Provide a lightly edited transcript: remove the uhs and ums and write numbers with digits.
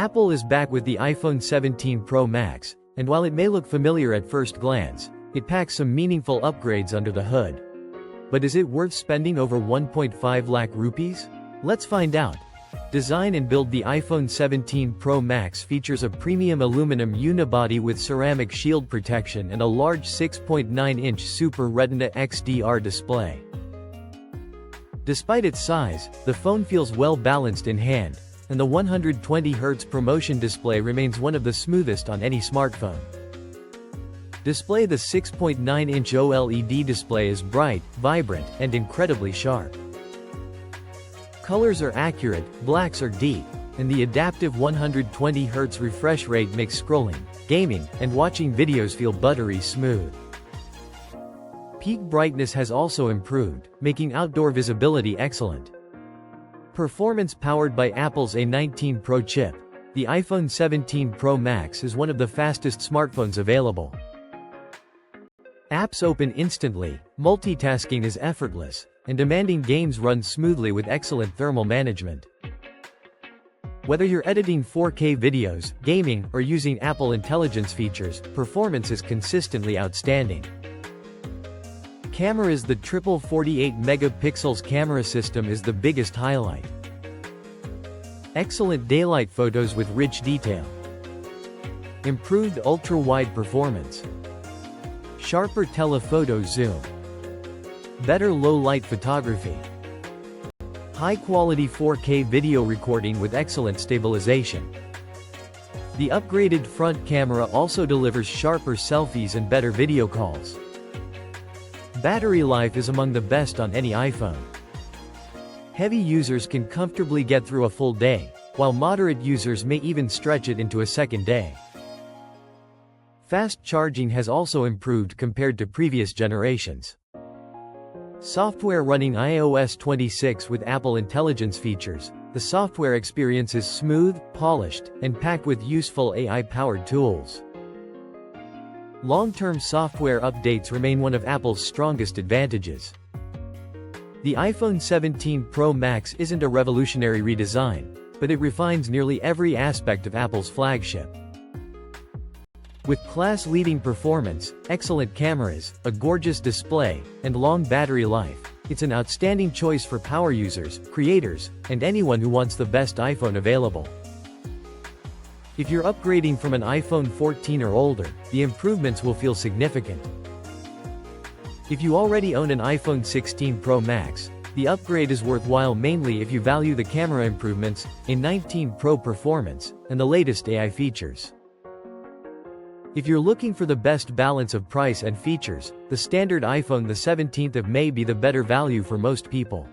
Apple is back with the iPhone 17 Pro Max, and while it may look familiar at first glance, it packs some meaningful upgrades under the hood. But is it worth spending over 1.5 lakh rupees? Let's find out. Design and build. The iPhone 17 Pro Max features a premium aluminum unibody with ceramic shield protection and a large 6.9-inch Super Retina XDR display. Despite its size, the phone feels well balanced in hand, and the 120Hz ProMotion display remains one of the smoothest on any smartphone. Display. The 6.9-inch OLED display is bright, vibrant, and incredibly sharp. Colors are accurate, blacks are deep, and the adaptive 120Hz refresh rate makes scrolling, gaming, and watching videos feel buttery smooth. Peak brightness has also improved, making outdoor visibility excellent. Performance. Powered by Apple's A19 Pro chip, the iPhone 17 Pro Max is one of the fastest smartphones available. Apps open instantly, multitasking is effortless, and demanding games run smoothly with excellent thermal management. Whether you're editing 4K videos, gaming, or using Apple Intelligence features, performance is consistently outstanding. Cameras. The triple 48 megapixels camera system is the biggest highlight. Excellent daylight photos with rich detail. Improved ultra-wide performance. Sharper telephoto zoom. Better low-light photography. High-quality 4K video recording with excellent stabilization. The upgraded front camera also delivers sharper selfies and better video calls. Battery life is among the best on any iPhone. Heavy users can comfortably get through a full day, while moderate users may even stretch it into a second day. Fast charging has also improved compared to previous generations. Software. Running iOS 26 with Apple Intelligence features, the software experience is smooth, polished, and packed with useful AI-powered tools. Long-term software updates remain one of Apple's strongest advantages. The iPhone 17 Pro Max isn't a revolutionary redesign, but it refines nearly every aspect of Apple's flagship. With class-leading performance, excellent cameras, a gorgeous display, and long battery life, it's an outstanding choice for power users, creators, and anyone who wants the best iPhone available. If you're upgrading from an iPhone 14 or older, the improvements will feel significant. If you already own an iPhone 16 Pro Max, the upgrade is worthwhile mainly if you value the camera improvements, A19 Pro Performance, and the latest AI features. If you're looking for the best balance of price and features, the standard iPhone the 17th of May be the better value for most people.